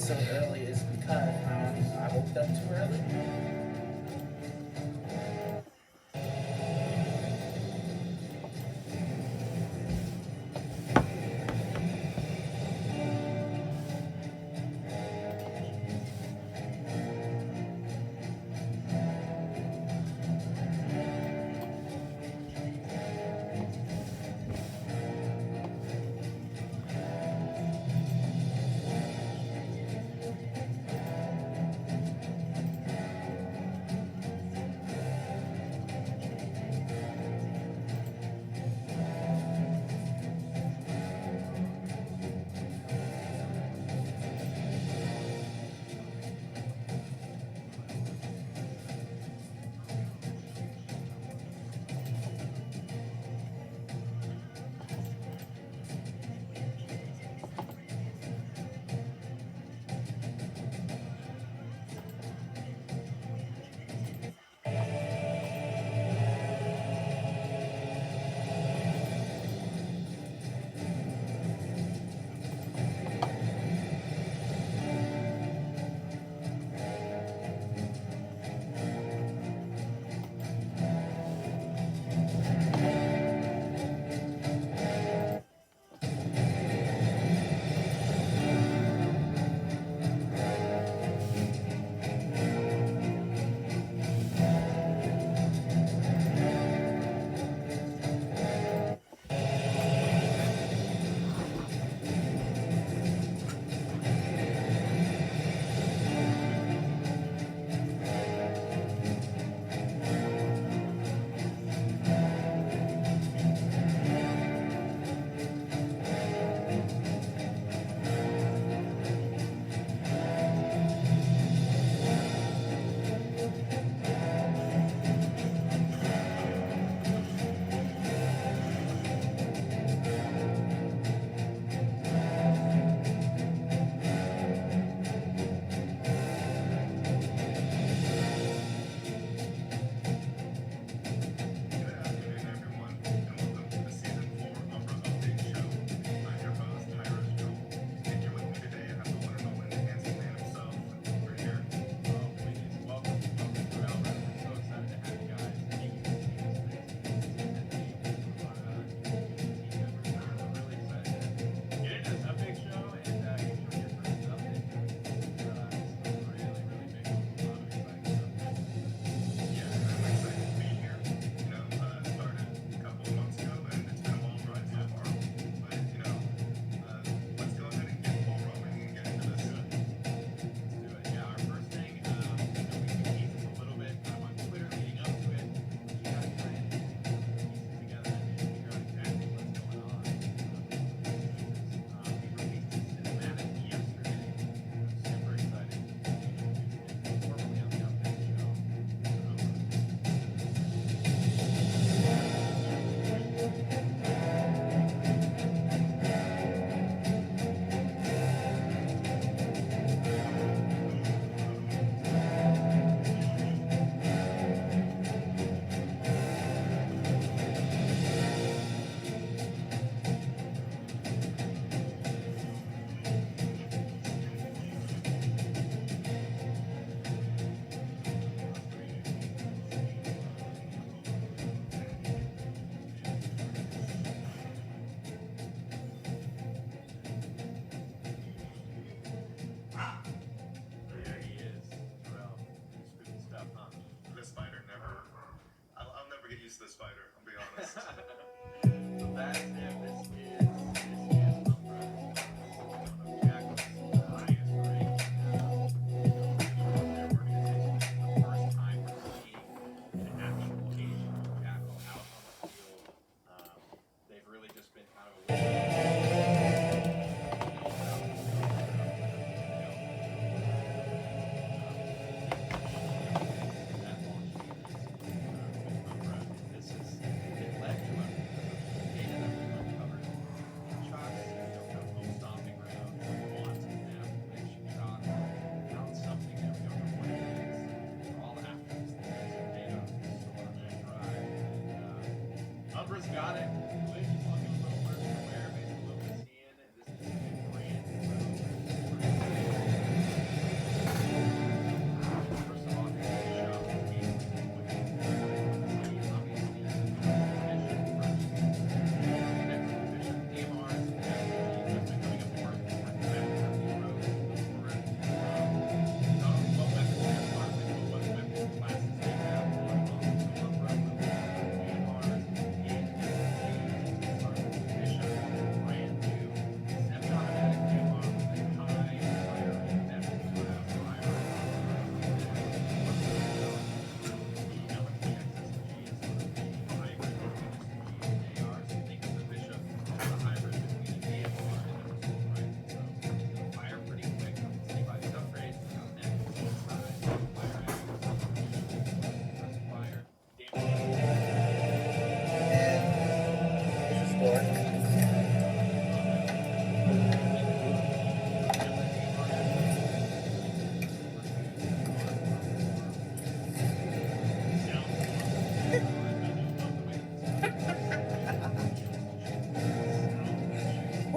so early is because I woke up too early.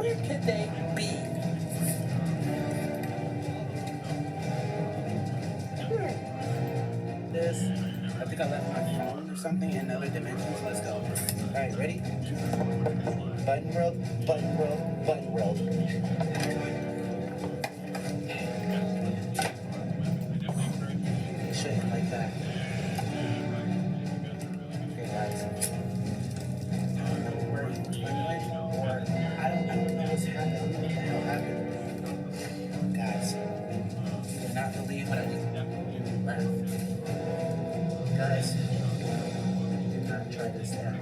Where could they be? This. I think I left my phone or something in other dimensions. Let's go. Alright, ready? Button world, button world, button world. Shit like that. Okay, guys. I don't know where he went, or I don't know what's happening. I don't know what the hell happened. Guys, you will not believe what I just laughed. Guys, do not try this now.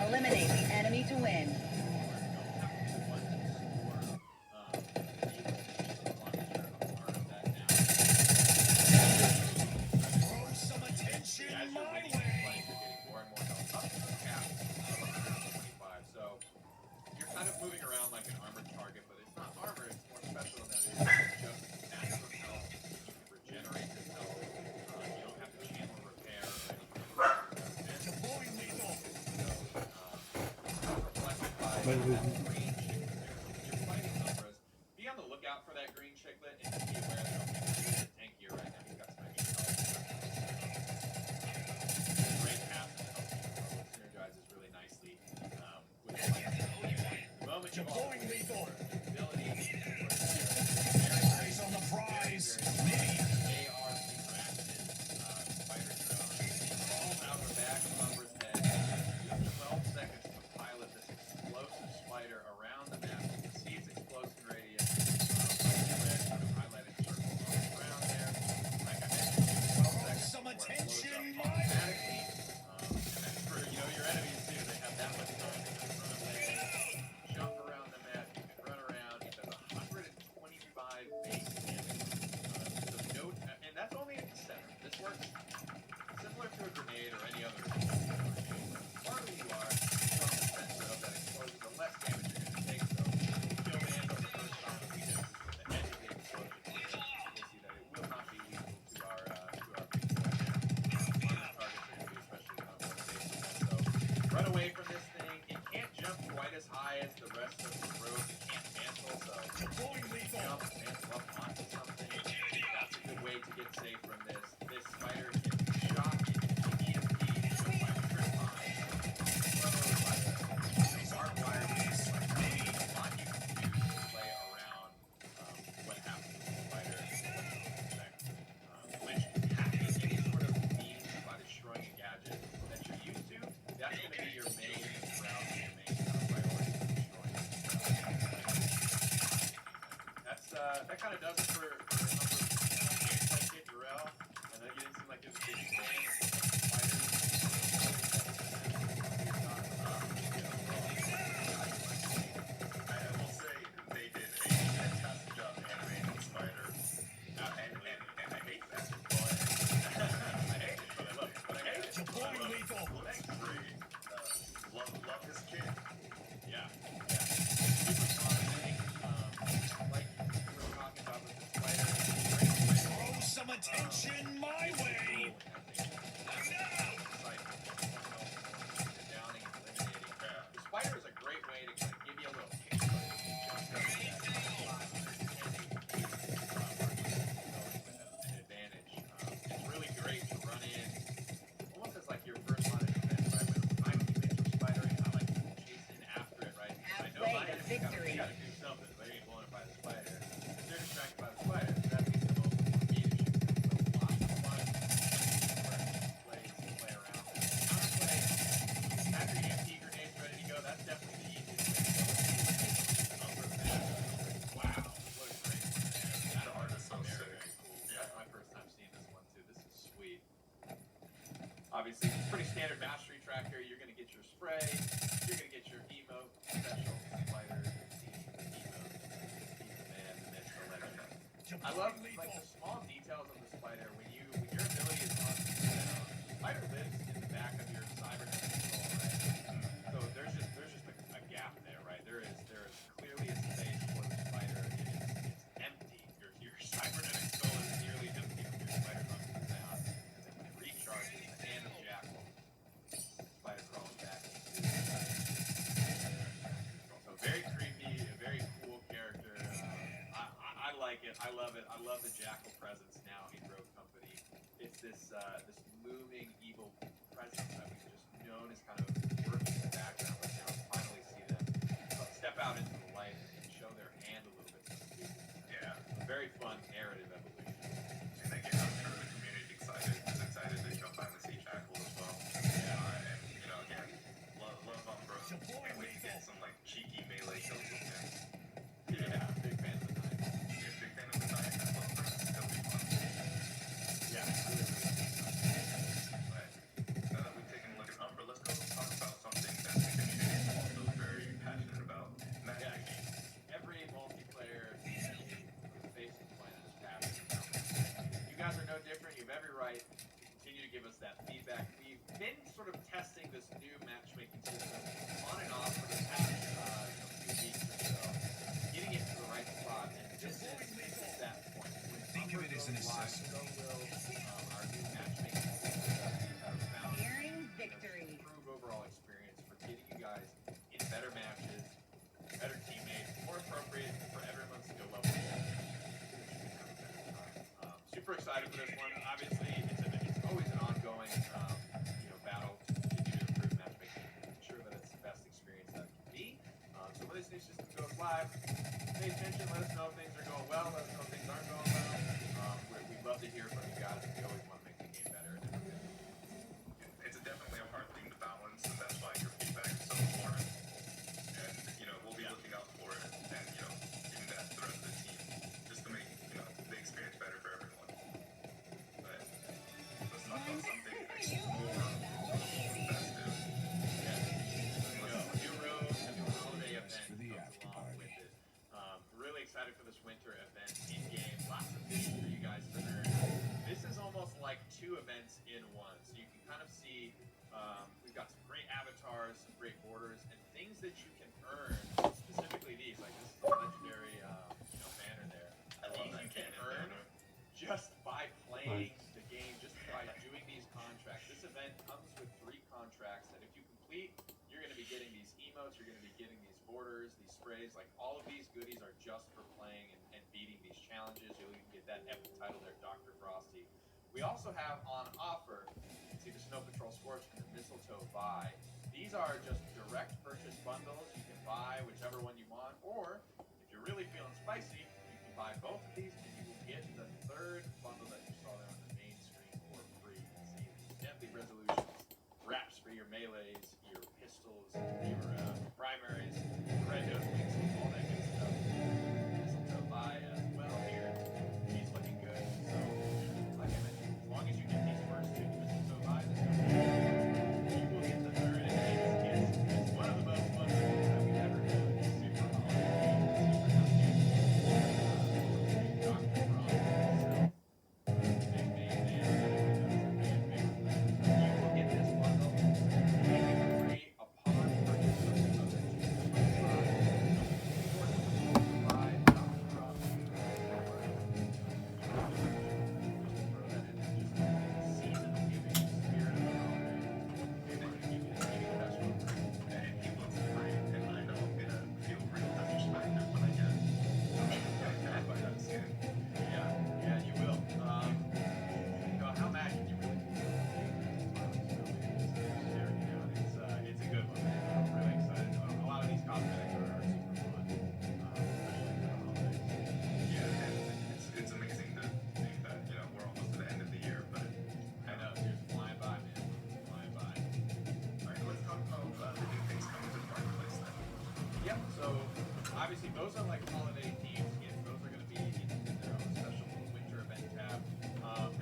Eliminate the enemy to win. Kind of moving around like an armored target, but it's not armor, it's more special than that. It's just natural health. You can regenerate this health. You don't have to channel repair or anything. Deploying lethal. So, reflected by that green chiclet there. You're fighting Umbras. Be on the lookout for that green chiclet and be aware that he's tankier right now. He's got some extra health. Great path to help you. Synergizes really nicely with the moment deploying lethal ability. Eyes on the prize. AR interacted spider drone. All out the back of Umbra's head. 12 seconds to pilot this explosive spider run away from this thing. It can't jump quite as high as the rest of the road. It can't mantle, so Deploying lethal. jump, mantle up onto something. That's a good way to get safe from this. This spider can be shot, it can be EMP'd, so by trip lines, explode by the barbed wire, which is like a lot you can do to play around what happens with the spider and what you can expect. Which hacking any sort of means by destroying a gadget that you're used to, that's going to be your main route and your main kind of priority for destroying it. That kind of does it for games like Kid Jarrell. I know you didn't seem like it was a big fan of spiders. I will say they did a fantastic job animating the spider. And I hate that, but I hate it, but I love it. But I hate it. Deploying lethal. that's great. Love his kid. Yeah. Super fun. I think, like we were talking about with the spider, Throw some attention my way. The spider is a great way to kind of give you a little kickstart. An advantage. It's really great to run in, almost as like your first line of defense, right? When I'm keeping spider, I like chasing after it, right? I know my Halfway to enemy's victory. gotta do something, but they ain't blowing it by the spider. If they're distracted by the spider, that means the most for me to shoot. So lots of fun. Play around. Counterplay. After you have grenades ready to go, that's definitely the easiest way to go. Wow, what a great one. The art is so sick. That's my first time seeing this one too. This is sweet. Obviously, it's pretty standard mastery tracker. You're gonna get your spray. You're gonna get your emote, special, spider, team, emote, man, and then the letter. I love Deploying like lethal. the small details of the spider. When your ability is on the spider lives in the back of your cybernetic skull, right? So there's just a gap there, right? There is clearly a space for the spider. It's empty. Your cybernetic skull is nearly empty when your spider runs through that. And then when it recharges, the hand of Jackal, spider crawls back into so very creepy, a very cool character. I like it. I love it. I love the Jackal presence now in Rogue Company. It's this moving evil presence that we've just known is kind of working in the background, but now finally see them step out into the light and show their hand a little bit. So to speak. Yeah. A very fun narrative evolution. And again, I'm sure the community is excited to come by and see Jackal as well. And again, love Umbra. Can't wait to get some like cheeky melee kills with him. Yeah, big fan of the night. Yeah, big fan of the knife and Umbra. That'll be fun. Yeah, really, really good. But now that we've taken a look at Umbra, let's go talk about something that the community is also very passionate about. Matchmaking. Every multiplayer face of the planet is passionate about this. You guys are no different. You have every right to continue to give us that feedback. We've been sort of testing this new matchmaking system on and off for the past few weeks or so, getting it to the right spot, and this is that point. When Think of it as an Umbra goes live, accessory. so will our new matchmaking system that we have found. Nearing victory. Improve overall experience for getting you guys in better matches, better teammates, more appropriate for everyone's skill level. Super excited for this one. Obviously, it's always an ongoing battle to continue to improve matchmaking, ensure that it's the best experience that it can be. So when this new system goes live, pay attention. Let us know if things are going well. Let us know if things aren't going well. We'd love to hear from you guys. We always want to make the game better. It's definitely a hard thing to balance, and that's why your feedback is so important. And we'll be looking out for it, and giving that to the rest of the team, just to make the experience better for everyone. But let's talk about something more festive. New road and the holiday event For the comes after along party. with it. Really excited for this winter event in game. Lots of things for you guys to earn. This is almost like two events in one. So you can kind of see we've got some great avatars, some great borders, and things that you can earn. Specifically these, like this is a legendary banner there. I love These that you can cannon earn banner. just by playing the game, just by doing these contracts. This event comes with 3 contracts that if you complete, borders, these sprays, like all of these goodies are just for playing and beating these challenges. You'll even get that epic title there, Dr. Frosty. We also have on offer, see the Snow Patrol Scorch and the Mistletoe Vi. These are just direct purchase bundles. You can buy whichever one you want, or if you're really feeling spicy, you can buy both of these and you will get the third bundle that you saw there on the main screen for free. See these Deadly Resolutions, wraps for your melees, your pistols, your primaries, red nose wings, all that good stuff. Mistletoe Vi as well here. He's looking good. So, like I mentioned, as long as you get these first two Mistletoe Vi, you will get the third. And it's one of the most fun things that we've ever done. Super holiday, super Dr. Frosty. So, big name there. You will get this bundle free upon purchase of the Yeah, you will. How mad can you really be? It's a good one. I'm really excited. A lot of these cosmetics are super fun. Yeah, and it's amazing to think that, you know, we're almost to the end of the year, but I know, it's flying by, man. Flying by. alright, let's talk about the new things coming to the marketplace then. Yep, so obviously those are like holiday themed skins. Those are going to be in their own special little winter event tab.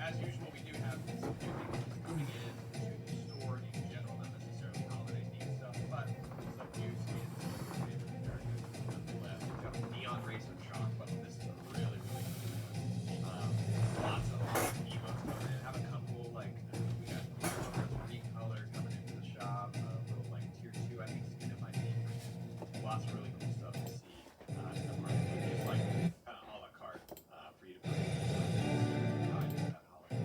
As usual, we do have some new things coming in to the store in general, not necessarily holiday themed stuff, but some new skins for your favorite characters nonetheless. We've got a Neon Racer Shock bundle. This is a really, really good one. Lots of emotes coming in. Have a couple, like, we got recolor coming into the shop, a little like tier 2, I think, skin it might be. Lots of really cool stuff to see in the market. Just like kind of a la carte for you to put that holiday.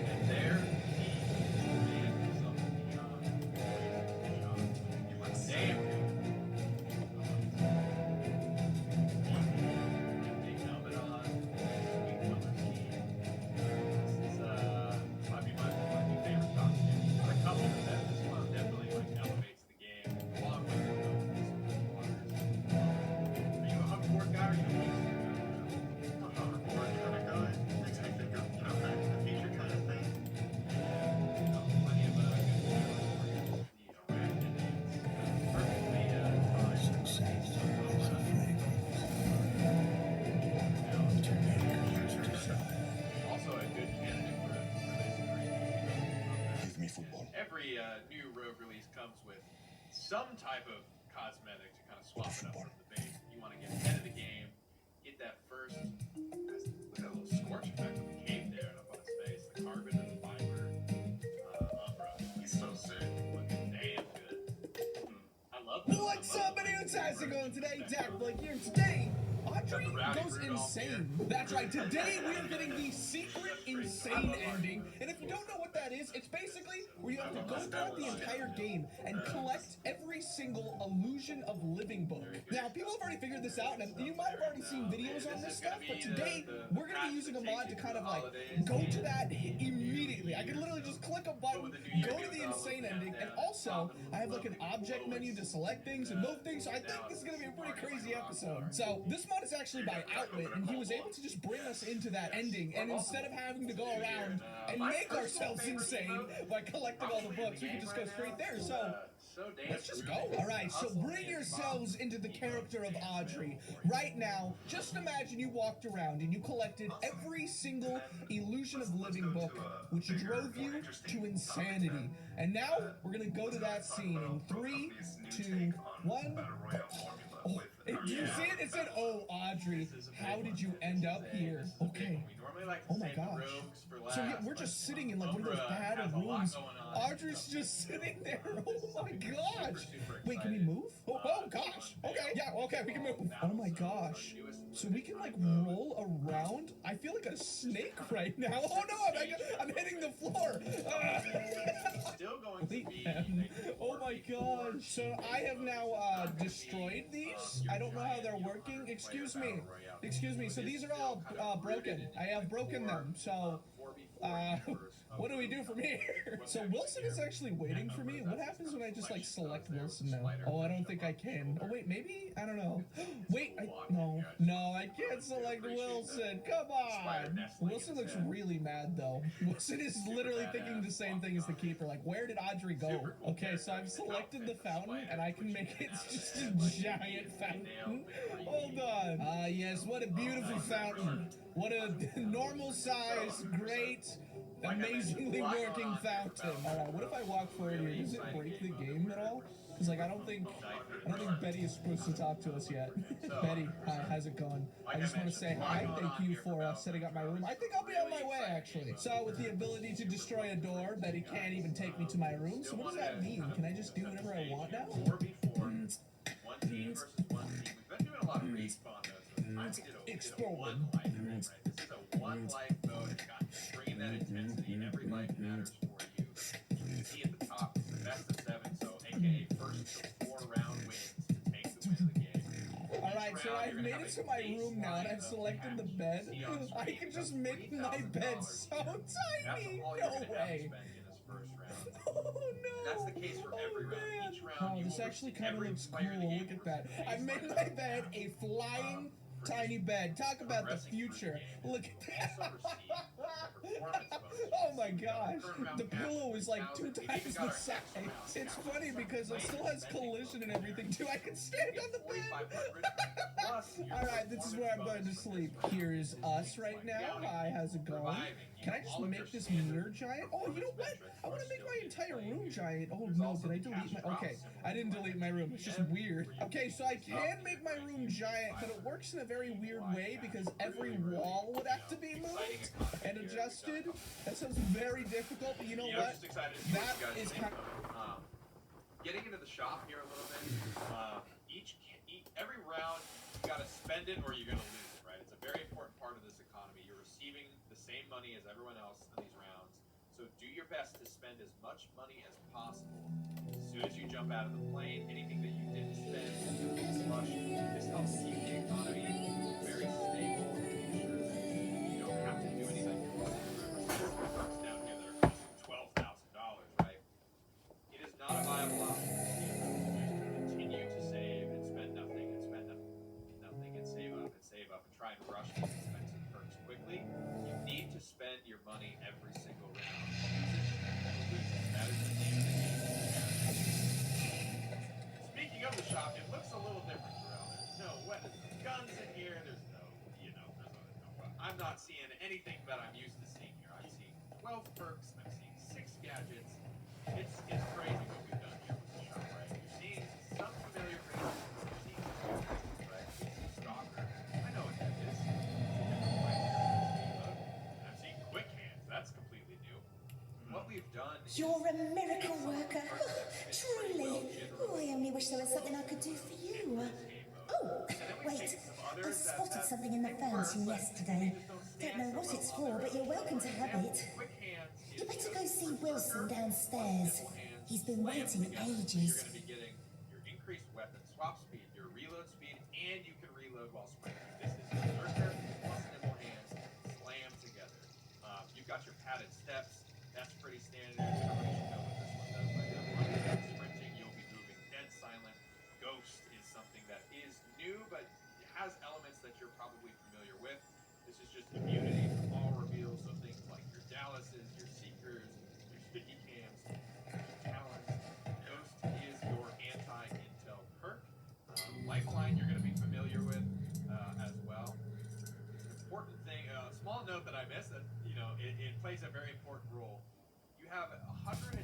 And there he is, the man himself, Neon Racer Shock. He looks damn good. Big helmet on, sweet color scheme. This is might be my new favorite costume. A couple of them. This one definitely like elevates the game along with the waters. Are you a hoverboard guy or are you a racer guy? A hoverboard kind of guy, makes me think of, you know, Back to the Future kind of thing. Plenty of good videos for the arachnids. Perfectly also a good candidate for this Give me football. Every new Rogue release comes with some type of cosmetic to kind of swap it up from the base. You want to get ahead of the game, get that first. Look at that little scorch effect on the cape there up on his face, the carbon and the fiber. Umbra. He's so sick. Looking damn good. I love this. What's up, anyone? How's it going today? Dak Blake here. Today, Audrey goes insane. That's right. Today we are getting the secret insane ending. And if you don't know what that is, it's basically where you have to go throughout the entire game and collect every single illusion of living book. Now, people have already figured this out, and you might have already seen videos on this stuff, but today we're going to be using a mod to kind of like go to that immediately. I can literally just click a button, go to the insane ending, and also I have like an object menu to select things and move things, so I think this is going to be a pretty crazy episode. So this mod is actually by Outwit, and he was able to just bring us into that ending, and instead of having to go around and make ourselves insane by collecting all the books, we can just go straight there. So let's just go. All right, so bring yourselves into the character of Audrey. Right now, just imagine you walked around and you collected every single illusion of living book, which drove you to insanity. And now we're gonna go to that scene in 3, 2, 1. Oh, did you see it? It said, "Oh, Audrey, how did you end up here?" Okay. Oh my gosh. So yeah, we're just sitting in like one of those bad rooms. Audrey's just sitting there. Oh my gosh. Wait, can we move? Oh gosh. Okay. Yeah, okay, we can move. Oh my gosh. So we can like roll around? I feel like a snake right now. Oh no, I'm hitting the floor. Still going to Wait, be man. Oh my my gosh. So I have now destroyed these. I don't know how they're working. Excuse me. Excuse me. So these are all broken. I have broken them. So what do we do from here? So Wilson is actually waiting for me. What happens when I just like select Wilson now? Oh, I don't think I can. Oh wait, maybe? I don't know. Wait, no, I can't select Wilson. Come on. Wilson looks really mad though. Wilson is literally thinking the same thing as the keeper. Like, where did Audrey go? Okay, so I've selected the fountain and I can make it just a giant fountain. Hold on. Ah, yes, what a beautiful fountain. What a normal size, great, amazingly working fountain. Alright, what if I walk forward here? Does it break the game at all? Because like I don't think Betty is supposed to talk to us yet. Betty, hi, how's it going? I just want to say hi. Thank you for setting up my room. I think I'll be on my way actually. So with the ability to destroy a door, Betty can't even take me to my room. So what does that mean? Can I just do whatever I want now? 4v4, one team versus one team. We've been doing a lot of respawn modes. Explode. One life mode, right? This is a one life mode. It's got bringing that intensity, and every life matters for you. You can see at the top, it's the best of 7, so aka first to 4 round wins to take the win of the game. Alright, so I've made it to my room now and I've selected the bed. I can just make my bed so tiny. No way. Oh no! That's the case for every round. Each round, Oh, this actually kind of looks cool. Look at that. I've made my bed a flying tiny bed. Talk about the future. Look at that. Oh my gosh. The pillow is like 2 times the size. It's funny because it still has collision and everything too. I can stand on the bed. Alright, this is where I'm going to sleep. Here's us right now. Hi, how's it going? Can I just make this mirror giant? Oh, you know what? I want to make my entire room giant. Oh no, did I delete my... Okay, I didn't delete my room. It's just weird. Okay, so I can make my room giant, but it works in a very weird way because every wall would have to be moved and adjusted. That sounds very difficult, but you know what? That is kind of... Getting into the shop here a little bit. Every round, you gotta spend it or you're gonna lose it, right? It's a very important part of this economy. You're receiving the same money as everyone else in these rounds. So do your best to spend as much money as possible. As soon as you jump out of the plane, anything that you didn't spend, flush. This helps keep the economy very stable. Make sure that you don't have to do anything. Remember, perks down here that are costing $12,000, right? It is not a viable option. Continue to save and spend nothing and spend nothing and save up and try and rush these expensive perks quickly. You need to spend your money every single round. That is the name of the game. Speaking of the shop, it looks a little different, Terrell. There's no weapons, guns in here. There's no, I'm not seeing anything that I'm used to seeing here. I'm seeing 12 perks. I'm seeing 6 gadgets. It's crazy what we've done here with the shop, right? You're seeing some familiar faces. You're seeing some faces, right? You're seeing Stalker. I know what that is. It's a different fight here. And I'm seeing Quick Hands. That's completely new. What we've done is... You're a miracle worker. Truly. Oh, I only wish there was something I could do for you. Oh, wait. I spotted something in the fountain yesterday. Don't know what it's for, but you're welcome to have it. You better go see Wilson downstairs. He's been waiting ages. You're going to be getting your increased weapon swap speed, your reload speed, and you can reload while sprinting. This is Berserker plus Nimble Hands slammed together. You've got your padded steps. That's pretty standard. Everybody should know what this one does by now. While sprinting, you'll be moving dead silent. Ghost is something that is new, but it has elements that you're probably familiar with. This is just immunity from all reveals, so things like your Dallases, your Seekers, your Sticky Cams, your Talons. Ghost is your anti-intel perk. Lifeline you're going to be familiar with as well. Important thing, a small note that I missed, that it plays a very important role. You have 125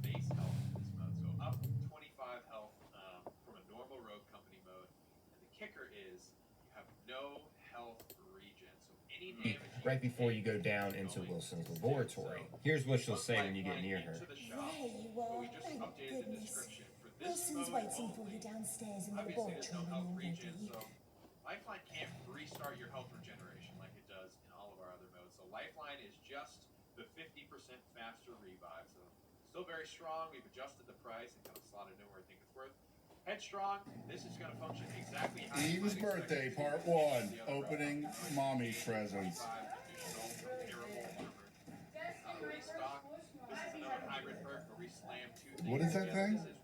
base health in this mode, so up 25 health from a normal Rogue Company mode. And the kicker is you have no health regen, so any damage right before you go down into Wilson's laboratory. Here's what she'll say when you get near her. There you are. Thank goodness. Wilson's waiting for you downstairs in the laboratory when you're ready. Lifeline can't restart your health regeneration like it does in all of our other modes. So Lifeline is just the 50% faster revive. So as Still very strong. We've adjusted the price and kind of slotted in where I think it's worth. Headstrong, this is going to function exactly how you Eve's might expect birthday, it to. part This is one. the other Opening route. mommy's presents. 25 additional repairable armor. Restock. This is another hybrid perk where we slam two things What is that together. thing? This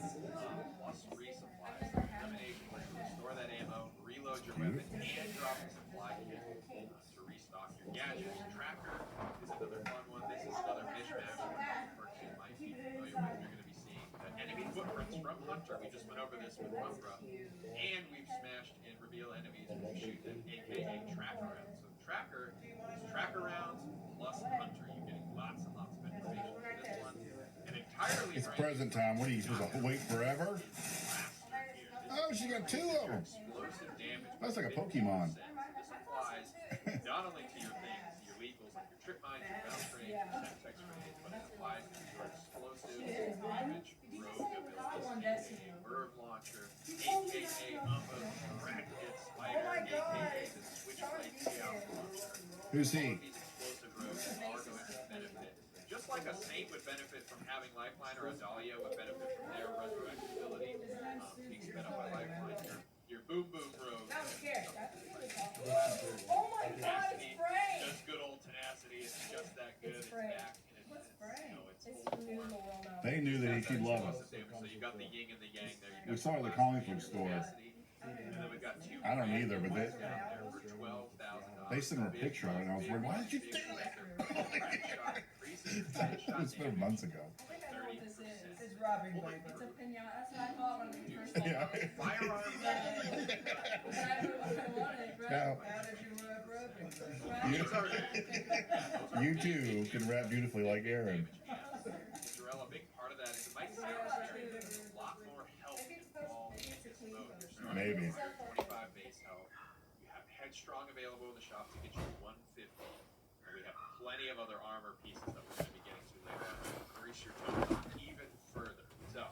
is replenish plus resupply. So elimination where you restore that ammo, reload your weapon, and drop a supply kit to restock your gadgets. Tracker is another fun one. This is another mishmash of perks you might be familiar with. You're going to be seeing the enemy footprints from Hunter. We just went over this with Umbra. And we've smashed and reveal enemies when you shoot them, aka tracker rounds. So tracker is tracker rounds plus Hunter. You're getting lots and lots of information for this one. An entirely It's brand present time. What are you supposed to wait forever? Oh, she got two of them. explosive damage. That's like a Pokemon. This applies not only to your things, your lethals like your trip mines, your bounce grenades, your Semtex grenades, but it applies to your explosive damage, rogue abilities, Verve launcher, aka Umbo, Racket Spider, aka the Switchblade Chaos launcher. Who's he? These explosive rogues are going to benefit. Just like a Saint would benefit from having Lifeline, or a Dahlia would benefit from their resurrection ability, being sped up by Lifeline. Your Boom Boom rogue. Oh my god, it's Tenacity, Frank! just good old tenacity. It's just that good. It's Frank. back, and it's you know, it's It's full new in form. the world now. They knew that he'd love us. So you got the yin and the yang there. We saw it at the comic book store. And then we got two I don't either, but they- down there for $12,000. They sent her a picture of it, and I was like, why did you do that? It's been months ago. I think I know what this is. It's Robin Hood. It's a pinata. That's what I thought when we first saw Yeah. it. Firearm. Exactly what I wanted, right? Yeah. How did you Robin Hood? You too can rap beautifully like Aaron. Jarell, a big part of that is it might sound scary, but there's a lot more health involved in this mode. You're starting Maybe. with 125 base health. You have Headstrong available in the shop to get you 150. And we have plenty of other armor pieces that we're going to be getting to later on to increase your total even further. So,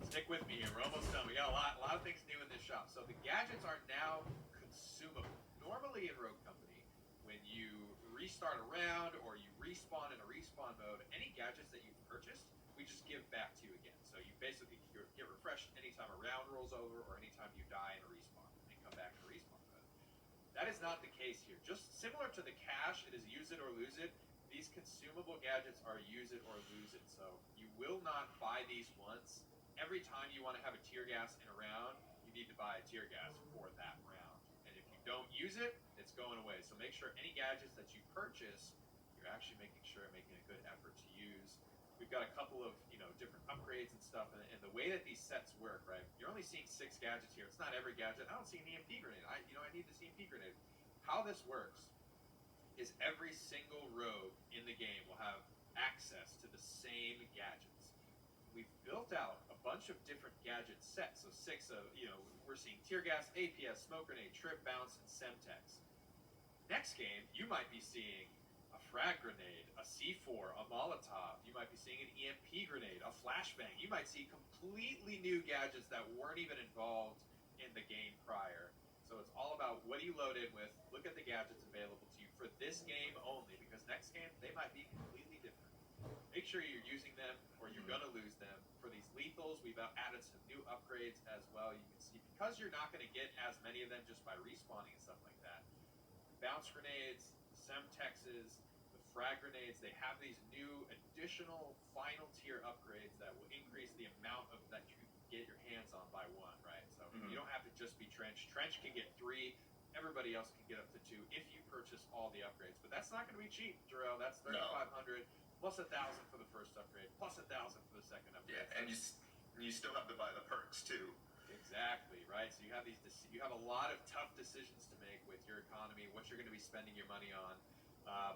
stick with me here. We're almost done. We got a lot of things new in this shop. So the gadgets are now consumable. Normally in Rogue Company, when you restart a round or you respawn in a respawn mode, any gadgets that you've purchased, we just give back to you again. So you basically get refreshed anytime a round rolls over or anytime you die in a respawn and come back in a respawn mode. That is not the case here. Just similar to the cash, it is use it or lose it. These consumable gadgets are use it or lose it. So you will not buy these once. Every time you want to have a tear gas in a round, you need to buy a tear gas for that round. And if you don't use it, it's going away. So make sure any gadgets that you purchase, you're actually making a good effort to use. We've got a couple of different upgrades and stuff, and the way that these sets work, right? You're only seeing 6 gadgets here. It's not every gadget. I don't see an EMP grenade. I need this EMP grenade. How this works is every single rogue in the game will have access to the same gadgets. We've built out a bunch of different gadget sets. So 6 of we're seeing tear gas, APS, smoke grenade, trip, bounce, and Semtex. Next game, you might be seeing a frag grenade, a C4, a Molotov. You might be seeing an EMP grenade, a flashbang. You might see completely new gadgets that weren't even involved in the game prior. So it's all about what do you load in with, look at the gadgets available to you for this game only, because next game, they might be completely different. Make sure you're using them or you're going to lose them. For these lethals, we've added some new upgrades as well. You can see, because you're not going to get as many of them just by respawning and stuff like that. Bounce grenades, Semtexes, the frag grenades, they have these new additional final tier upgrades that will increase the amount of that you can get your hands on by one, right? So you don't have to just be Trench. Trench can get 3. Everybody else can get up to 2 if you purchase all the upgrades. But that's not going to be cheap, Jarell. That's 3,500 plus 1,000 for the first upgrade, plus 1,000 for the second upgrade. Yeah, and you still have to buy the perks too. Exactly, right? So you have you have a lot of tough decisions to make with your economy, what you're going to be spending your money on.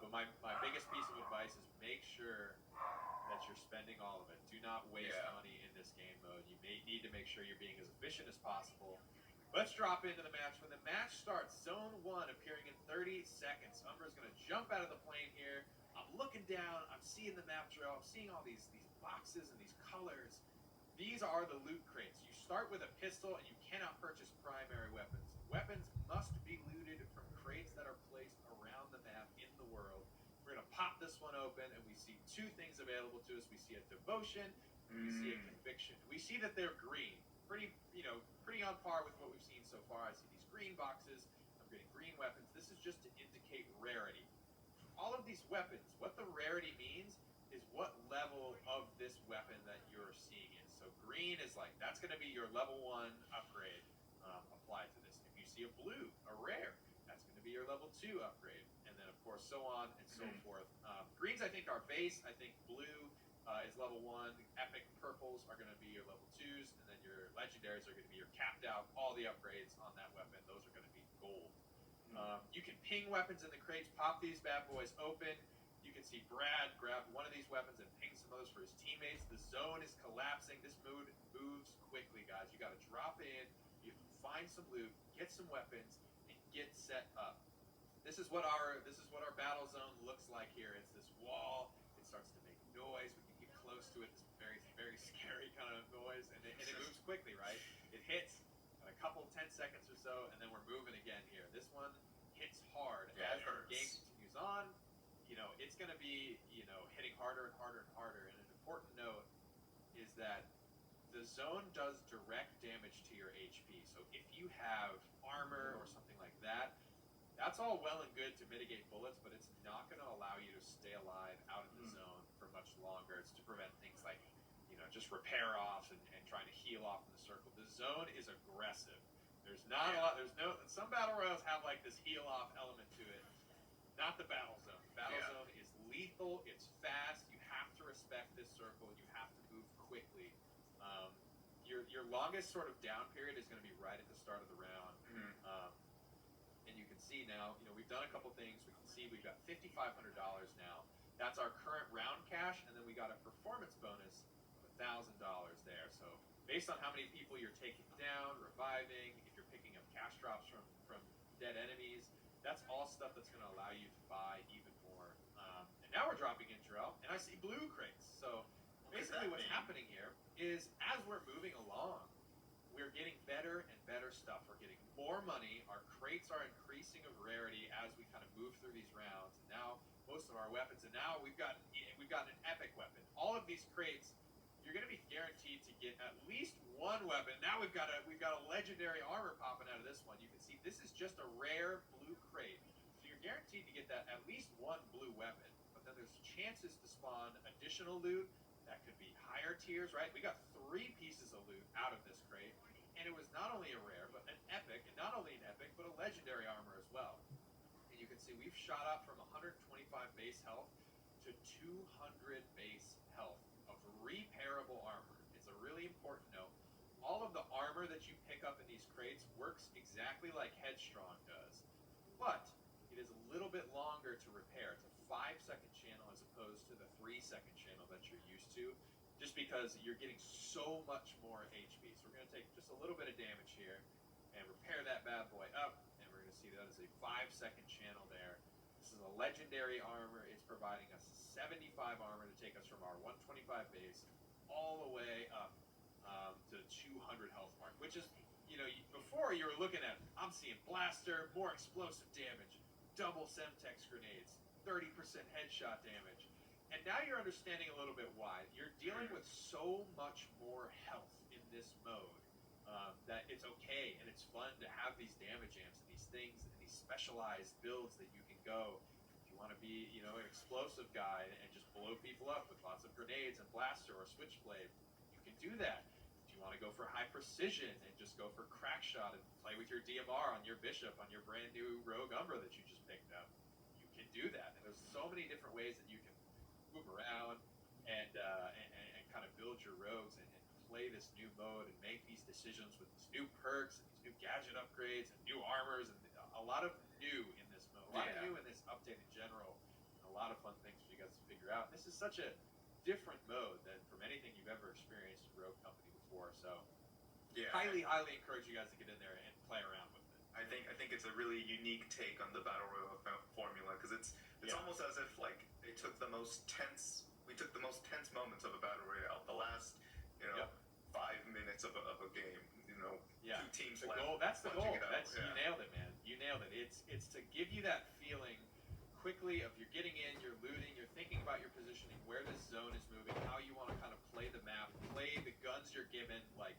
But my biggest piece of advice is make sure that you're spending all of it. Do not waste money in this game mode. You may need to make sure you're being as efficient as possible. Let's drop into the match. When the match starts, Zone 1 appearing in 30 seconds. Umbra's going to jump out of the plane here. I'm looking down. I'm seeing the map trail. I'm seeing all these boxes and these colors. These are the loot crates. You start with a pistol and you cannot purchase primary weapons. Weapons must be looted from crates that are placed around the map in the world. For We're gonna pop this one open, and we see two things available to us. We see a devotion, and we see a conviction. We see that they're green, pretty on par with what we've seen so far. I see these green boxes. I'm getting green weapons. This is just to indicate rarity. All of these weapons, what the rarity means is what level of this weapon that you're seeing is. So green is like, that's going to be your level 1 upgrade applied to this. If you see a blue, a rare, that's going to be your level 2 upgrade. And then, of course, so on and so forth. Greens, I think, are base. I think blue is level 1. Epic purples are going to be your level 2s. And then your legendaries are going to be your capped out. All the upgrades on that weapon, those are going to be gold. You can ping weapons in the crates, pop these bad boys open. You can see Brad grab one of these weapons and ping some others for his teammates. The zone is collapsing. This mood moves quickly, guys. You got to drop in, you find some loot, get some weapons, and get set up. This is what our battle zone looks like here. It's this wall. It starts to make noise. We can get close to it. It's very, very scary kind of noise, and it moves quickly, right? It hits a couple 10 seconds or so, and then we're moving again here. This one hits hard as the game continues on. It's going to be hitting harder and harder and harder. And an important note is that the zone does direct damage to your HP. So if you have armor or something like that, that's all well and good to mitigate bullets, but it's not going to allow you to stay alive out in the zone for much longer. It's to prevent things like just repair offs and trying to heal off in the circle. The zone is aggressive. There's not a lot. Some battle royals have like this heal off element to it. Not the battle zone. Battle zone is lethal. It's fast. You have to respect this circle. You have to move quickly. Your longest sort of down period is going to be right at the start of the round. And you can see now, we've done a couple things. We can see we've got $5,500 now. That's our current round cash, and then we got a performance bonus of $1,000 there. So based on how many people you're taking down, reviving, if you're picking up cash drops from dead enemies, that's all stuff that's going to allow you to buy even more. And now we're dropping in Jarrell, and I see blue crates. So basically what's happening here is as we're moving along, we're getting better and better stuff. We're getting more money. Our crates are increasing of rarity as we kind of move through these rounds. And now most of our weapons, and now we've got an epic weapon. All of these crates, you're going to be guaranteed to get at least one weapon. Now we've got a legendary armor popping out of this one. You can see this is just a rare blue crate. So you're guaranteed to get that at least one blue weapon. But then there's chances to spawn additional loot. That could be higher tiers, right? We got 3 pieces of loot out of this crate. And it was not only a rare, but an epic. And not only an epic, but a legendary armor as well. And you can see we've shot up from 125 base health to 200 base health of repairable armor. It's a really important note. All of the armor that you pick up in these crates works exactly like Headstrong does, but it is a little bit longer to repair. It's a 5-second channel as opposed to the 3-second channel that you're used to, just because you're getting so much more HP. So we're going to take just a little bit of damage here and repair that bad boy up, and we're going to see that is a 5-second channel there. This is a legendary armor. It's providing us 75 armor to take us from our 125 base all the way up to the 200 health mark, which is, before you were looking at, I'm seeing blaster, more explosive damage, double Semtex grenades, 30% headshot damage. And now you're understanding a little bit why. You're dealing with so much more health in this mode that it's okay and it's fun to have these damage amps and these things and these specialized builds that you can go. If you want to be, an explosive guy and just blow people up with lots of grenades and blaster or switchblade, you can do that. If you want to go for high precision and just go for crack shot and play with your DMR on your bishop on your brand new Rogue Umbra that you just picked up, you can do that. And there's so many different ways that you can move around and kind of build your rogues and play this new mode and make these decisions with these new perks and these new gadget upgrades and new armors and a lot of new in this mode, a lot of new in this update in general, and a lot of fun things for you guys to figure out. This is such a different mode than from anything you've ever experienced in Rogue Company before, so highly encourage you guys to get in there and play around with it. I think it's a really unique take on the Battle Royale formula, because it's almost as if like we took the most tense moments of a Battle Royale, the last 5 minutes of a game, 2 teams left. That's the goal. You You nailed it, man. You nailed it. It's to give you that feeling quickly, if you're getting in, you're looting, you're thinking about your positioning, where this zone is moving, how you want to kind of play the map, play the guns you're given, like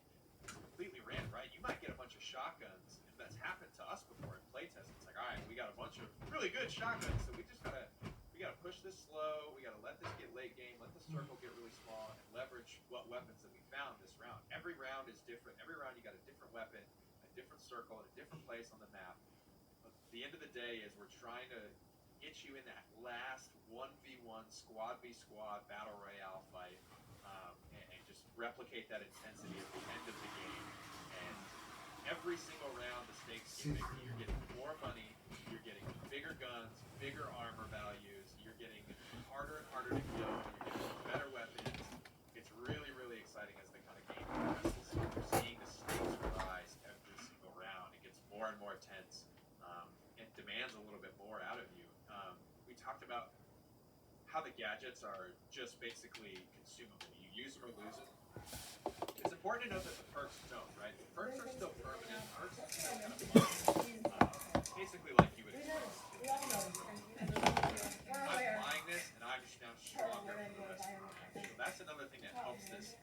completely random, right? You might get a bunch of shotguns, and that's happened to us before in playtest. It's like, all right, we got a bunch of really good shotguns, so we gotta push this slow. We gotta let this get late game, let the circle get really small, and leverage what weapons that we found this round. Every round is different. Every round you got a different weapon, a different circle, and a different place on the map. But the end of the day is we're trying to get you in that last 1v1 squad v squad battle royale fight, and just replicate that intensity at the end of the game. And every single round the stakes get bigger. You're getting more money, you're getting bigger guns, bigger armor values, you're getting harder and harder to kill, you're getting better weapons. It's really, really exciting as the kind of game progresses. You're seeing the stakes rise every single round. It gets more and more tense, and demands a little bit more out of you. We talked about how the gadgets are just basically consumable. You use them or lose them. It's important to note that the perks don't, right? The perks are still permanent. Perks are still kind of fun. Basically like you would expect. I'm buying this and I'm just now stronger for the rest of my life. So that's another thing that helps this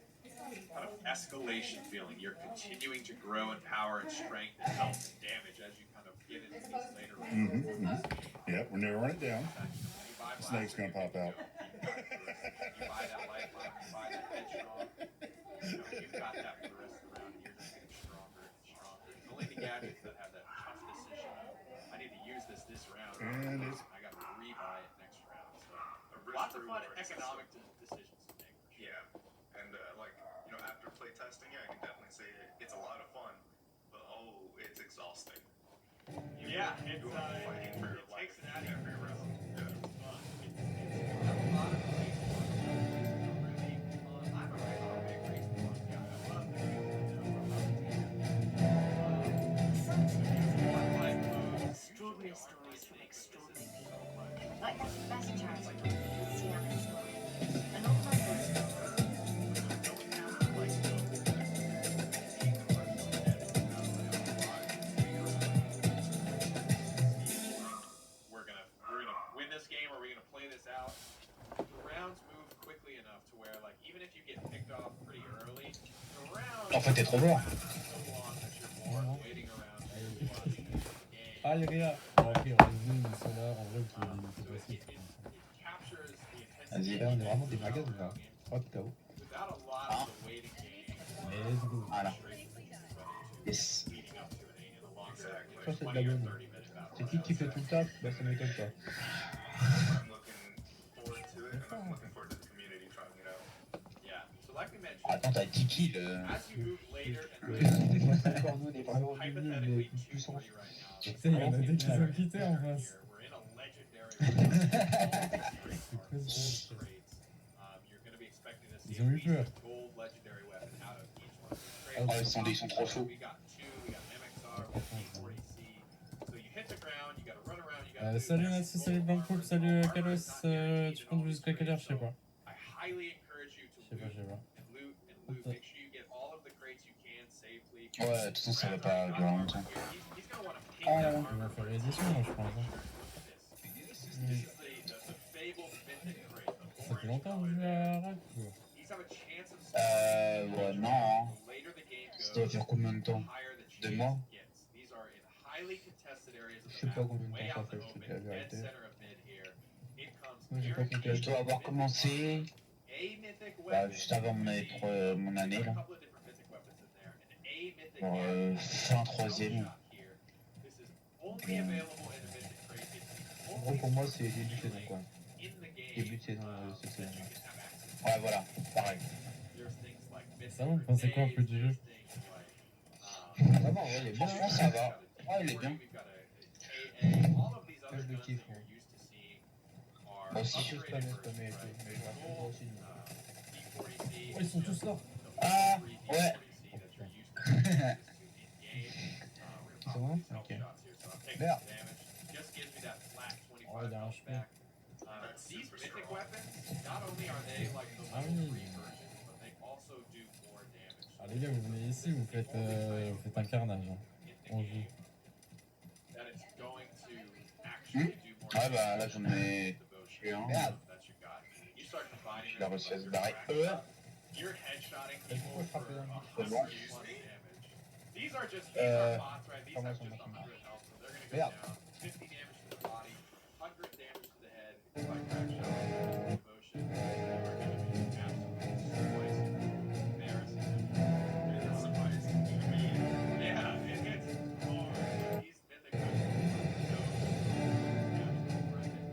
kind of escalation feeling. You're continuing to grow in power and strength and health and damage as you kind of get into these later rounds. Yep, we're narrowing it down. You buy Snake's gonna pop out. You buy that lifeline, you buy that headstrong. You've got that for the rest of the round, and you're just getting stronger and stronger. It's only the gadgets that have that tough decision. I need to use this round. And it's I got to rebuy it next round. So lots of fun economic decisions to make. Yeah, and like after playtesting, I can definitely say it's a lot of fun, but it's exhausting. Yeah, it's fighting for your it life takes it out of you. every round. Yeah. It's fun. It's a lot of race fun. Really fun. I'm a big race fun guy. I love the Extraordinary stories from extraordinary people. Like that better charity dog, Sienna Story. An online bookstore. We're gonna win this game, or we're gonna play this out. The rounds move quickly enough to where, like, even if you get picked off pretty early, the rounds En fait, t'es trop loin. last so long that you're more waiting around to watch the game. Ah, il y a rien. Bon, ok, on est venu, ils sont là, en vrai, vous pouvez limiter aussi. It captures the Vas-y. intensity. Là, on est vraiment des magasins, là. Hop, KO. Without a lot of the waiting game, Let's go. Voilà. straight Yes. leading up to it in a longer, Ça, c'est de 20 la or bonne. 30 minute battle. C'est qui fait tout le taf? Bah, ça m'étonne pas. I'm looking forward to it, and I'm looking forward to the community trying it out. Yeah. So like we mentioned, Attends, t'as 10 kills. as you move later and Ouais, later, des fois, c'est encore nous, on est vraiment venus, mais hypothetically, plus puissants. 2-3 right now. Tu sais, il y en a deux qui sont quittés en face. We're in a legendary you're going to be expecting to see Ils ont eu at least peur. a gold legendary weapon out of each one of these Ah, crates. ils sont trop chauds. We got 2, we got MXR, we got P40C. So you hit the ground, you got to run around, you got to Salut Natsu, salut Bancool, salut Kalos, tu comptes jusqu'à quelle heure? Je sais pas. I highly encourage you to Je sais pas, je sais pas. and loot and loot. Make sure you get all of the crates you can safely. Ouais, de toute façon, ça va pas durer longtemps. He's going to want to ping Oh, that ouais. On va faire l'édition, moi, je pense. Hein. This is the fabled mythic crate. Ça fait longtemps que je joue à Rack. These have a chance of Ouais, non. Hein. the later the game Ça goes, doit faire combien de temps? the higher the 2 chance mois? it gets. These are in highly contested areas of Je the sais map, pas combien de way temps ça out in fait, the je te dis open, la dead vérité. center of mid here. It comes Moi, j'ai pas compté. Je dois avoir commencé a mythic bah, weapon. juste avant mon année, là. A couple of different mythic weapons in there, and a mythic Bon, weapon. fin troisième. This is only available in a mythic crate. It's the En gros, only pour moi, c'est début de saison, quoi. in the game Début de saison, cette that saison. you can have access to. Ouais, voilà, pareil. There's things like mythic Ça va, vous pensez quoi un peu du jeu? grenades, there's things like, Ça va, ouais, il est bien. Franchement, ça va. Ouais, il est bien. Moi, je le kiffe, moi. Moi aussi, je spammais, mais je vais aussi. Oh, ils sont tous là. Ah, ouais. Ils sont là? Ok. Merde. Oh, il y a un chemin. These mythic weapons, not only are they like the Ah level oui. 3 versions, but they also do more damage. Ah, les gars, vous venez ici, vous faites un carnage. Hein. On joue. That it's going to actually do more Ah bah là j'en ai tué un. Merde. You start combining Il a them réussi à se with barrer. you're headshotting Mais pourquoi people je frappe for les ennemis? 100 bon. plus damage. These are just bots, right? These Comment have ça just marche? 100 health, so they're gonna go Merde. down. 50 damage to the body, 100 damage to the head by crack shot, devotion. You are gonna be absolutely twice embarrassing. It's surprising to me. Yeah, it hits hard. These mythic weapons are so absolutely worth it.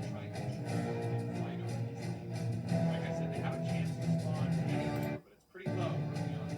Try and control and fight over these things. Like I said, they have a chance to spawn anywhere, but it's pretty low early on.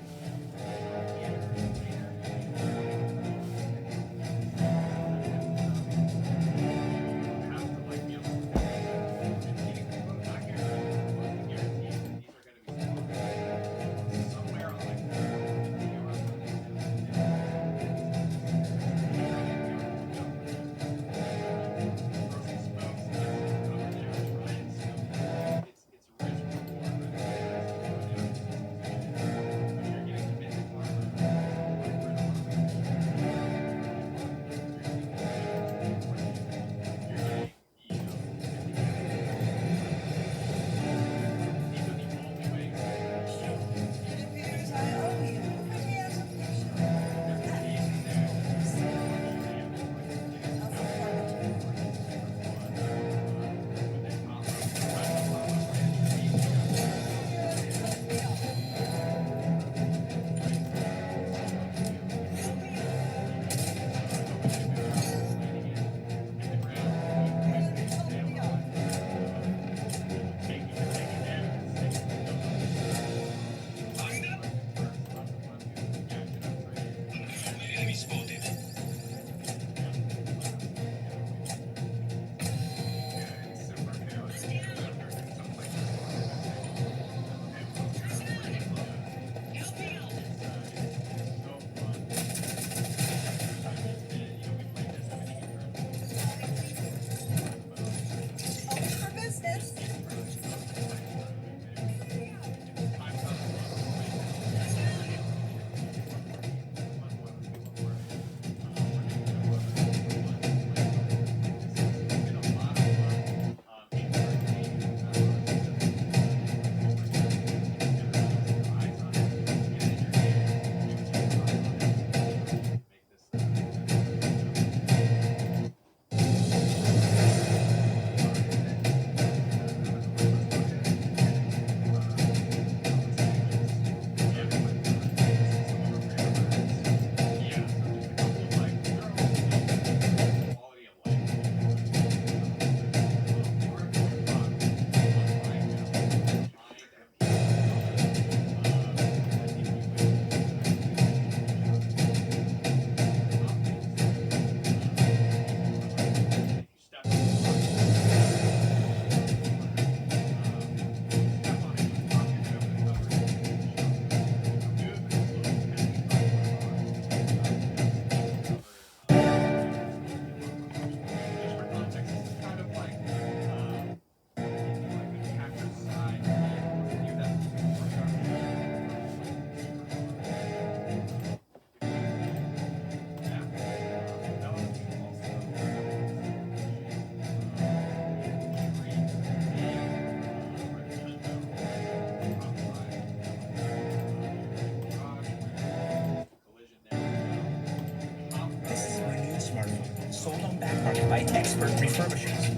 by expert refurbishers.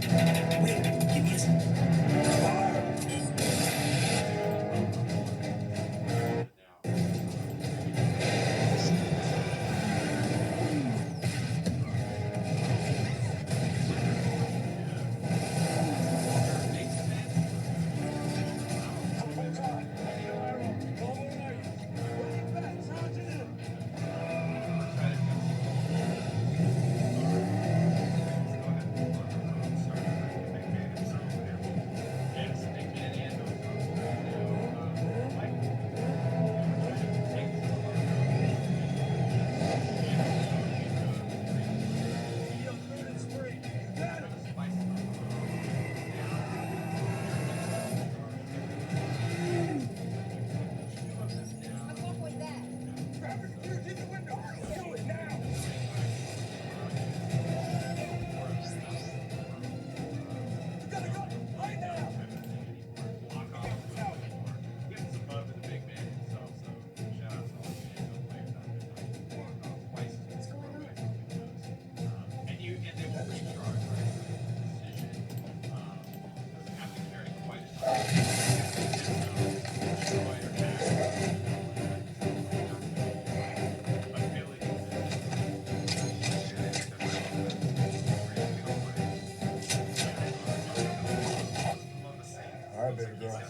Wait, give me a second.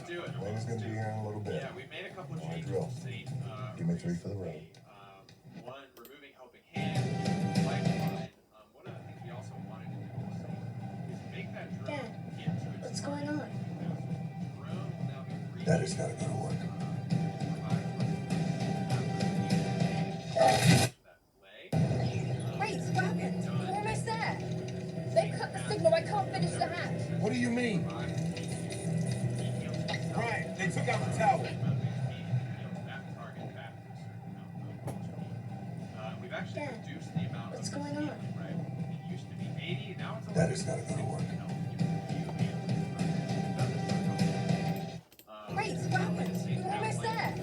do it. Logan's gonna be here in a little bit. Yeah, we made a couple of My changes. drill. See, Give me 3 for the road. one, removing helping hand, lifeline. One of the things we also wanted to do is make that drone Dad, get to its what's going on? drone will now be free. Daddy's gotta go to work. Wait, what happened? We're almost there. They've cut the signal. I can't finish the hatch. What do you mean? Brian, they took out the tower. We've actually Dad, reduced the amount what's of going on? right? It used to be 80, now it's only Daddy's gotta go to work. Wait, what happened? We're almost there.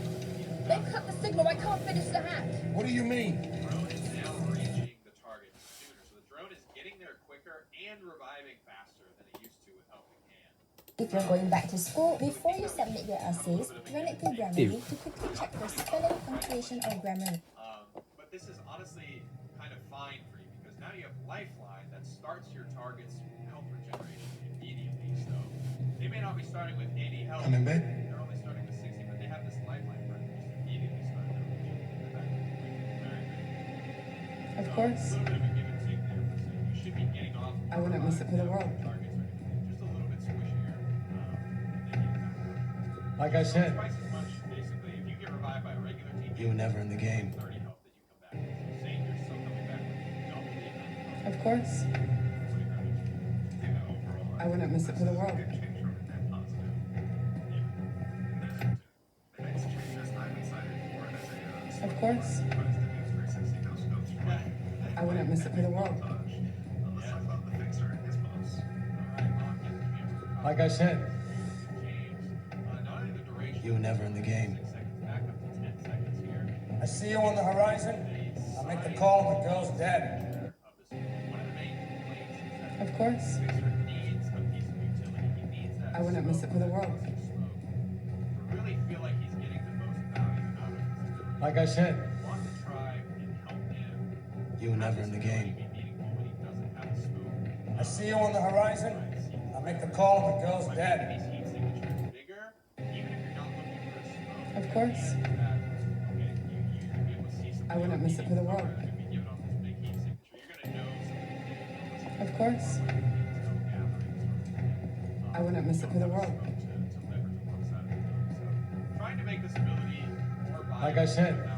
They've cut the signal. I can't finish the hatch. What do you mean? The drone is now reaching the target sooner, so the drone is getting there quicker and reviving faster than it used to with helping hand. If you're going back to school, before you submit your essays, run it through Grammarly to quickly check for spelling, punctuation, or grammar. But this is honestly kind of fine for you because now you have Lifeline that starts your target's health regeneration immediately. So they may not be starting with 80 health. Come in, babe. They're only starting with 60, but they have this Lifeline where they just immediately start their Of course. A little bit of a give and take there. So you should be getting off. I wouldn't miss it for the world. Targets are just a little bit squishier. Like I said, Twice as much, basically. If you get revived by a regular team, You were never in the game. 30 health that you come back with. So saying you're still coming back with double the amount of health. Of course. I wouldn't miss it for the world. Of course. I wouldn't miss it for the world. like I said, You were never in the game. I see you on the horizon. I'll make the call on the girl's dad. Of course. I wouldn't miss it for the world. Really feel like he's getting the most value out of his Like I said, want to try and help him. You were never in the game. I see you on the horizon. I'll make the call on the girl's dad. Of course. I wouldn't miss it for the world. Of course. I wouldn't miss it for the world. Trying to make this ability more viable. Like I said,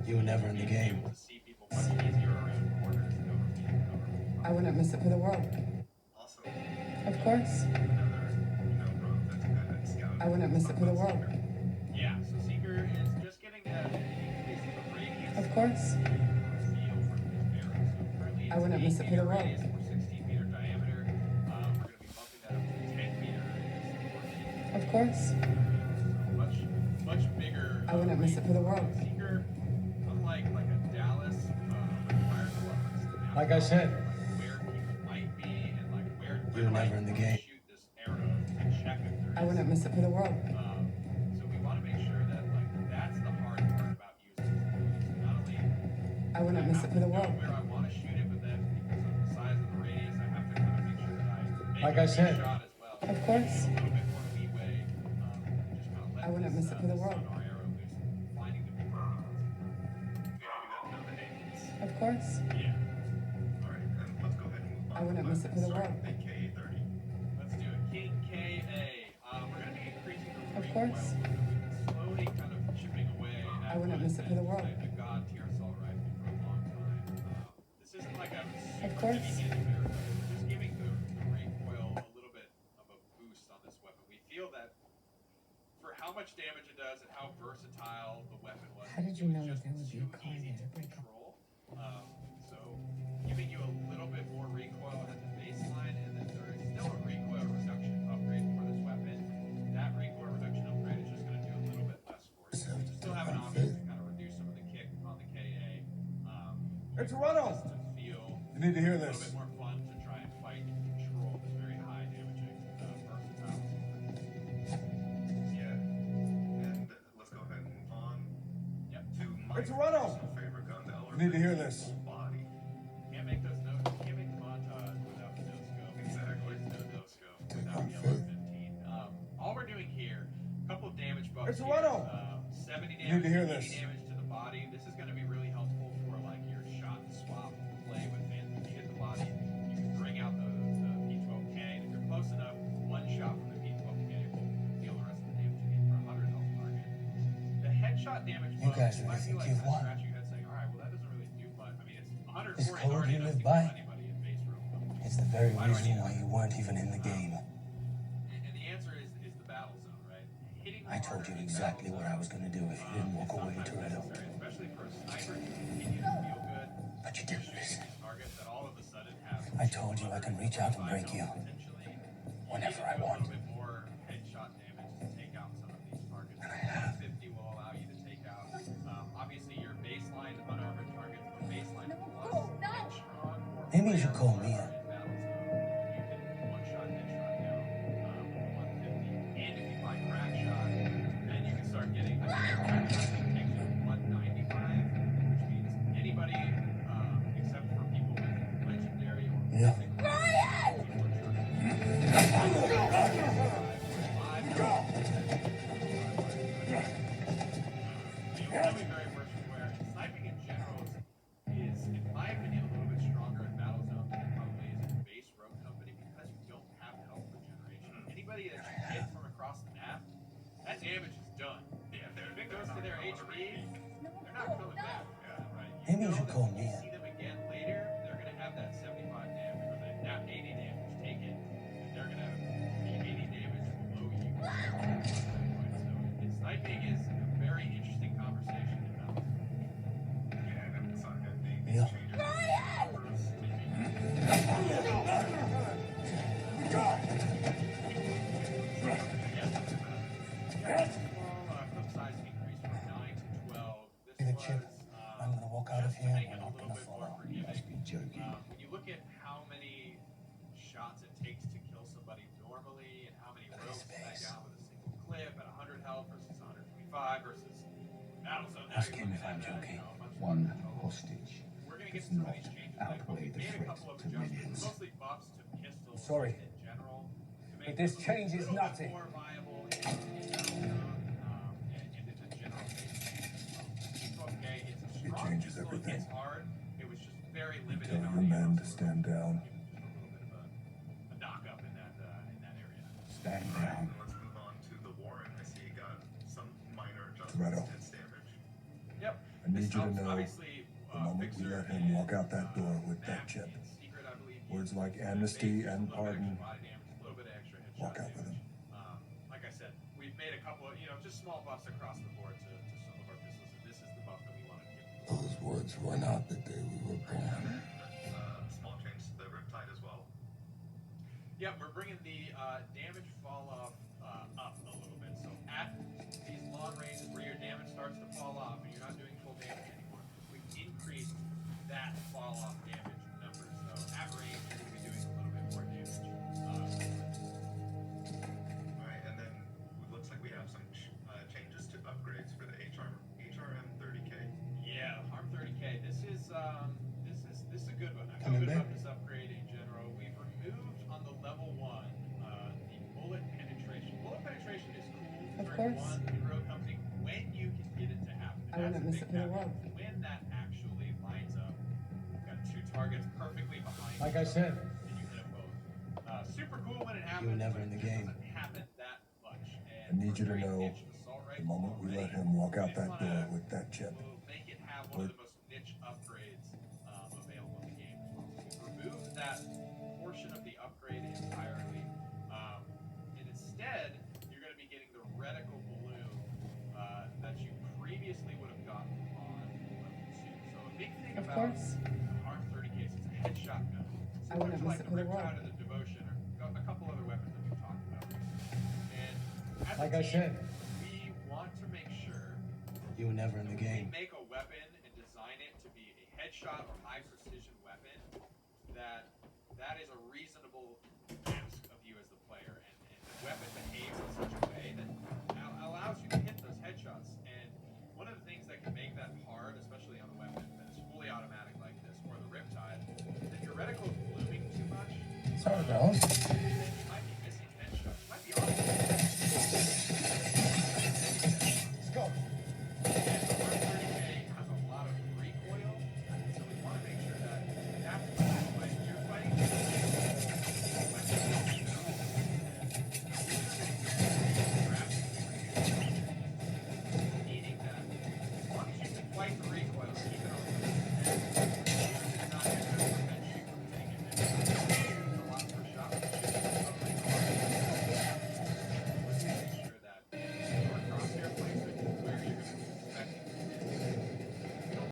You were never in the game. I wouldn't miss it for the world. Of course. I wouldn't miss it for the world. Yeah, so Seeker is just getting that radius Of course. I wouldn't miss it for the world. 16 meter diameter. We're going to be bumping that up to 10 meter. Of course. Much bigger. I wouldn't miss it for the world. Seeker, unlike like a Dallas, requires a lot less like I said, where people might be and like where You were never in the game. shoot this arrow to check if there I wouldn't miss it for the world. So we want to make sure that like that's the hard part about using this ability. So not only I wouldn't miss it for the world. where I want to shoot it, but then because of the size of the radius, I have to kind of make sure that I make Like a I good said. shot as well. Of course. A little bit more leeway. Just kind of let I wouldn't miss it for the world. our arrow loose, finding the people. Of course. Yeah. I wouldn't miss it for the world. Let's do it. King KA. We're going to be increasing the Of recoil. course. Slowly kind of chipping away at I wouldn't miss it for the world. the God tier assault rifle for a long time. This isn't like a Of course. heavy hitter. We're just giving the recoil a little bit of a boost on this weapon. We feel that for how much damage it does and how versatile the weapon was. How did you know it was that there would be a car easy there? to control. So giving you a little bit more recoil at the baseline, and then there is still a recoil reduction upgrade for this weapon. That recoil reduction upgrade is just going to do a little bit less for you. You still have an option to kind of reduce some of the kick on the KA. Hey, Toronto. Just to feel You need to hear a little this. bit more fun to try and fight and control this very high damaging versatile. Yeah. And let's go ahead and move on Yep. to my Hey, Toronto. personal favorite gun, the You need to hear this. body. Can't make those notes. Can't make the montage without the no scope. Exactly. There's no no scope Take without my the faith. LR-15. It's Renault. 70 You need to hear damage, this. 80 damage to the body. This is going to be really helpful for like your shot and swap play with Phantom. You hit the body, you can bring out the P12K, and if you're close enough, one shot from the P12K will deal the rest of the damage you need for a 100 health target. The headshot damage You guys might be really think like you've kind of won? scratching your head saying, all right, well that doesn't really do much. I mean, it's 140 This is code already you enough live to kill by? anybody in base room. It's the very Why do I reason need why you weren't even in the game. And the answer is the battle zone, right? Hitting I told you exactly what I was going to do if you didn't walk away, Toretto. especially for a sniper to continue to feel good. But you didn't listen. Targets that all of a sudden have I told you I can reach out and break you whenever I want. a little bit more headshot damage to take out some of these targets. And I have. 50 will allow you to take out. Obviously, your baseline unarmored targets or baseline plus strong. Maybe you should call me in. One-shot headshot down 150. And if you find crack shot, then you can start getting crack shot takes you 195, which means anybody except for people with legendary or Yeah. Sniping in general is, in my opinion, a little bit stronger in Battlezone than it probably is in base Rogue Company because you don't have health regeneration. Anybody that you hit from across the map, that damage is done. Yeah, if it goes to their HP, they're not coming back. Right? Maybe you should call me If you in. see them again later, they're going to have that 75 damage or that 80 damage taken, and they're going to be 80 damage below you. So sniping is a very interesting conversation about. Yeah, and it's not that big. Yeah. Clip size increased from 9 to 12. Give it, Chip. I'm going to walk out of here and we're not going to follow. You must be joking. When you look at how many shots it takes to kill somebody normally and how many rogues back down with a single clip at 100 health versus 125 versus Battlezone. Ask him if I'm joking. One hostage We're going to get does some of not these changes. outweigh the We made a threat couple of to adjustments, millions. mostly buffs to pistols Sorry. in general. To make But this them a change is little bit nutty. more viable in Battlezone, and in the general base. P12K, it's a strong changes pistol, it everything. hits hard. It was just very limited Tell on your the men arrows, to so stand down. just a little bit of a knock up in that area. Stand Right, down. let's move on to the Warren. I see you got some minor Toretto. adjustments to its damage. Yep. I need This you to helps, know obviously, the moment we Fixer let him and, walk out that door with that Mac chip. in secret, I believe, Words use like the amnesty base, and a little bit pardon. extra body damage, a little bit of extra headshot Walk out with damage. him. Like I said, we've made a couple of, just small buffs across the board to some of our pistols, and this is the buff that we want to give. Those words were not the day we were born. Small change to the Riptide as well. Yeah, we're bringing the damage fall off up a little bit. So at these long ranges where your damage starts to fall off and you're not doing full damage anymore, we've increased that fall off damage number. So at range, you're going to be doing a little bit more damage. Alright, and then it looks like we have some changes to upgrades for the HRM 30K. Yeah, Harm 30K. This is a good one. I feel Coming good back. about this upgrade in general. We've removed on the level 1 the bullet penetration. Bullet penetration is cool. Of Turn course. one in Rogue Company when you can get it to happen. I wouldn't That's miss the it big for the caveat. world. When that actually lines up, you've got two targets perfectly behind Like each I said. other, and you hit them both. Super cool when it happens. You were never but in the it game. doesn't happen that much. I need you to know the moment we let him walk out that door with that chip. We'll make it have one of the most niche upgrades available in the game as well. So we've removed that portion of the upgrade entirely. And instead, you're going to be getting the reticle balloon that you previously would have gotten on level 2. So a big thing Of about course. Arm 30 case is a headshot gun. I wouldn't Similar miss to it for the the world. Riptide or the Devotion or a couple other weapons that we've talked about. And as a Like I team, said. we want to make sure You were never in the we game. make a weapon and design it to be a headshot or high precision weapon that is a reasonable